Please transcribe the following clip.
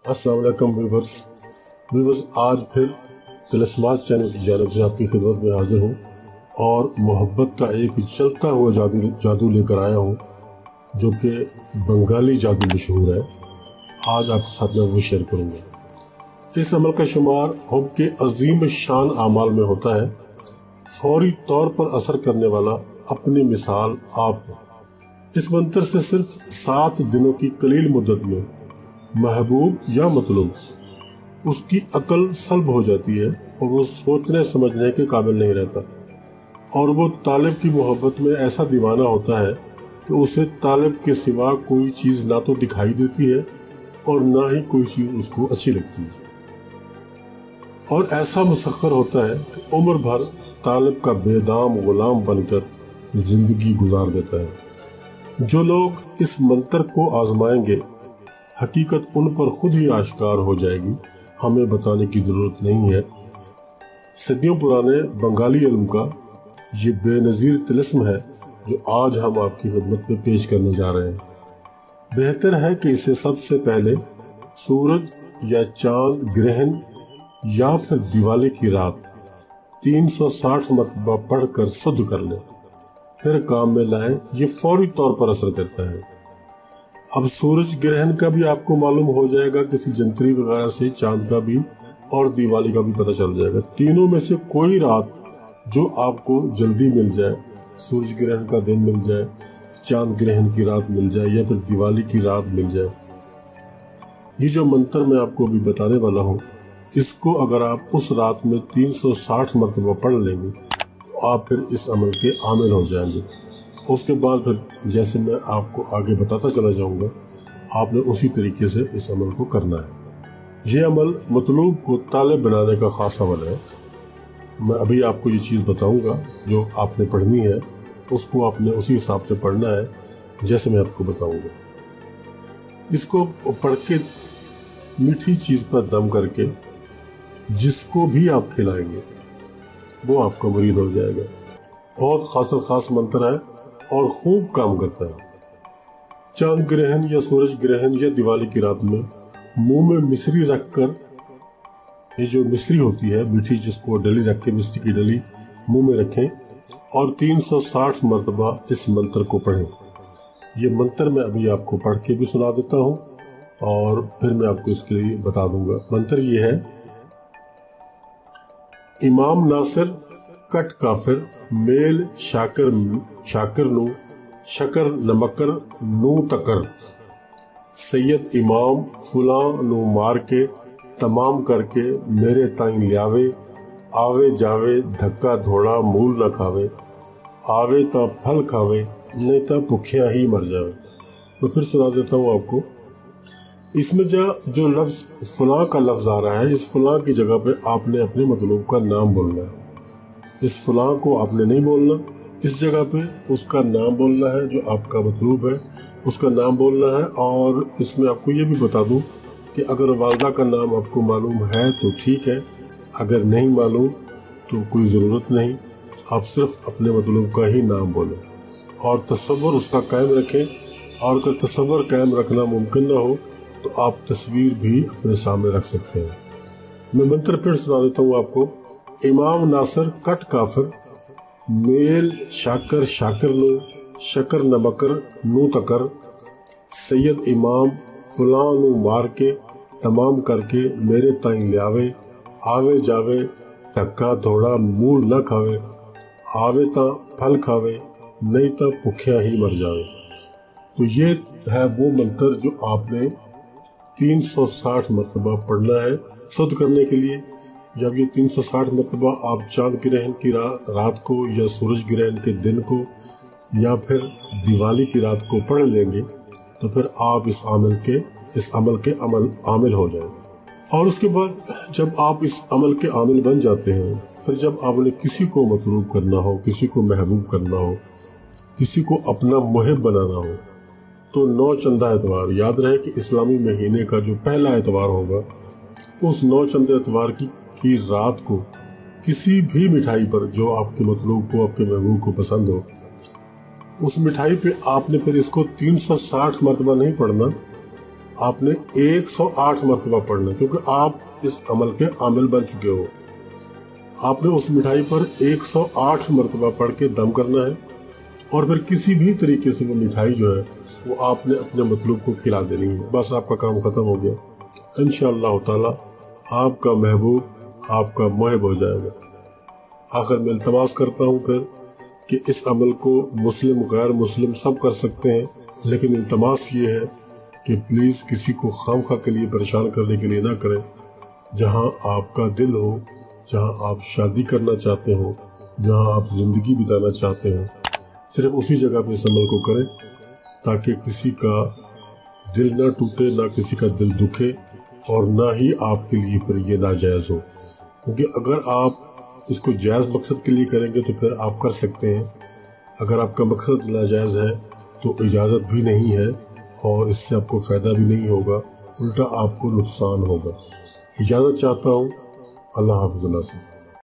अस्सलाम वालेकुम व्यूवर्स, आज फिर तिलस्मात चैनल की जानिब से आपकी खिदमत में हाजिर हूँ और मोहब्बत का एक चलता हुआ जादू लेकर आया हूँ जो कि बंगाली जादू मशहूर है। आज आपके साथ मैं वो शेयर करूँगा। इस अमल का शुमार हुब के अजीम शान आमाल में होता है। फौरी तौर पर असर करने वाला अपनी मिसाल आप है। इस मंत्र से सिर्फ 7 दिनों की कलील मुद्दत में महबूब या मतलूब उसकी अकल सल्ब हो जाती है और वो सोचने समझने के काबिल नहीं रहता और वो तालिब की मोहब्बत में ऐसा दीवाना होता है कि उसे तालिब के सिवा कोई चीज़ ना तो दिखाई देती है और ना ही कोई चीज़ उसको अच्छी लगती है और ऐसा मुसख्खर होता है कि उम्र भर तालिब का बेदाम गुलाम बनकर जिंदगी गुजार देता है। जो लोग इस मंत्र को आजमाएंगे हकीकत उन पर खुद ही आश्कार हो जाएगी, हमें बताने की जरूरत नहीं है। सदियों पुराने बंगाली इल्म का ये बेनज़ीर तिलिस्म है जो आज हम आपकी खिदमत में पेश करने जा रहे हैं। बेहतर है कि इसे सबसे पहले सूरज या चांद ग्रहण या फिर दिवाली की रात 360 मरतबा पढ़कर शुद्ध कर लें, फिर काम में लाएं। ये फौरी तौर पर असर करता है। अब सूरज ग्रहण का भी आपको मालूम हो जाएगा, किसी जंतरी वगैरह से चांद का भी और दिवाली का भी पता चल जाएगा। तीनों में से कोई रात जो आपको जल्दी मिल जाए, सूरज ग्रहण का दिन मिल जाए, चांद ग्रहण की रात मिल जाए या फिर दिवाली की रात मिल जाए, ये जो मंत्र मैं आपको अभी बताने वाला हूँ, इसको अगर आप उस रात में 360 मरतबा पढ़ लेंगे तो आप फिर इस अमल के आमिल हो जाएंगे। उसके बाद फिर जैसे मैं आपको आगे बताता चला जाऊंगा, आपने उसी तरीके से इस अमल को करना है। ये अमल मतलूब को तालिब बनाने का खास अमल है। मैं अभी आपको ये चीज़ बताऊंगा जो आपने पढ़नी है, उसको आपने उसी हिसाब से पढ़ना है जैसे मैं आपको बताऊंगा। इसको पढ़ के मीठी चीज़ पर दम करके जिसको भी आप खिलाएंगे वो आपका मुरीद हो जाएगा। बहुत खास मंत्र है और खूब काम करता है। चांद ग्रहण या सूरज ग्रहण या दिवाली की रात में मुंह में मिश्री रखकर, ये जो मिश्री होती है मीठी, जिसको डली रख के मिश्री की डली मुंह में रखें और 360 मरतबा इस मंत्र को पढ़ें। ये मंत्र मैं अभी आपको पढ़ के भी सुना देता हूँ और फिर मैं आपको इसके लिए बता दूंगा। मंत्र ये है: इमाम नासिर कट काफिर मेल शाकर नू शकर नमकर नू तकर सैयद इमाम फुलां नू मार के तमाम करके मेरे ताईं लियावे आवे जावे धक्का धोड़ा मूल न खावे आवे ता फल खावे नहीं ता भुखिया ही मर जावे। मैं फिर सुना देता हूँ आपको। इसमें जो लफ्ज़ फुलां का लफ्ज़ आ रहा है, इस फुलां की जगह पे आपने अपने मतलूब का नाम बोलना है। इस फुलां को आपने नहीं बोलना, इस जगह पे उसका नाम बोलना है, जो आपका मतलूब है उसका नाम बोलना है। और इसमें आपको ये भी बता दूं कि अगर वालदा का नाम आपको मालूम है तो ठीक है, अगर नहीं मालूम तो कोई ज़रूरत नहीं, आप सिर्फ अपने मतलूब का ही नाम बोलें और तसव्वुर उसका कायम रखें। और अगर तसव्वुर कायम रखना मुमकिन ना हो तो आप तस्वीर भी अपने सामने रख सकते हैं। मैं मंत्र फिर सुना देता हूँ आपको। इमाम नासिर कट काफिर मेल शाकर नो शकर नमकर नू तकर सैयद इमाम फुलां नू मार के तमाम करके मेरे ताईं लियावे आवे जावे धक्का थोड़ा मूल न खावे आवे ता फल खावे नहीं ता भुखिया ही मर जावे। तो ये है वो मंत्र जो आपने 360 मरतबा पढ़ना है शुद्ध करने के लिए। जब ये 360 मरतबा आप चांद ग्रहण की रात को या सूरज ग्रहण के दिन को या फिर दिवाली की रात को पढ़ लेंगे तो फिर आप इस अमल के आमिल हो जाएंगे। और उसके बाद जब आप इस अमल के आमिल बन जाते हैं, फिर जब आपने किसी को मतलूब करना हो, किसी को महबूब करना हो, किसी को अपना मुहिब बनाना हो, तो 9 चंदा एतवार, याद रहे कि इस्लामी महीने का जो पहला एतवार होगा, उस 9 चंदा एतवार की रात को किसी भी मिठाई पर जो आपके मतलूब को, आपके महबूब को पसंद हो, उस मिठाई पे आपने फिर इसको 360 मरतबा नहीं पढ़ना, آپ نے 108 مرتبہ پڑھنا ہے، کیونکہ آپ اس عمل کے عامل بن چکے ہو۔ آپ نے اس مٹھائی پر 108 مرتبہ پڑھ کے دم کرنا ہے، اور پھر کسی بھی طریقے سے وہ مٹھائی جو ہے وہ آپ نے اپنے مطلوب کو کھلا دینی ہے۔ بس آپ کا کام ختم ہو گیا۔ انشاءاللہ تعالی آپ کا محبوب آپ کا محب ہو جائے گا۔ آخر میں التماس کرتا ہوں پھر کہ اس عمل کو مسلم غیر مسلم سب کر سکتے ہیں، لیکن التماس یہ ہے کہ پلیز کسی کو خامخواہ کے لیے پریشان کرنے کے لیے نہ کریں۔ جہاں آپ کا دل ہو، جہاں آپ شادی کرنا چاہتے ہو، جہاں آپ زندگی بتانا چاہتے ہو، صرف اسی جگہ پہ اس عمل کو کریں، تاکہ کسی کا دل نہ ٹوٹے، نہ کسی کا دل دکھے، اور نہ ہی آپ کے لیے پھر یہ ناجائز ہو۔ کیونکہ اگر آپ اس کو جائز مقصد کے لیے کریں گے تو پھر آپ کر سکتے ہیں، اگر آپ کا مقصد ناجائز ہے تو اجازت بھی نہیں ہے، اور اس سے آپ کو فائدہ بھی نہیں ہوگا، الٹا آپ کو نقصان ہوگا۔ اجازت چاہتا ہوں، اللہ حافظ اللہ سے۔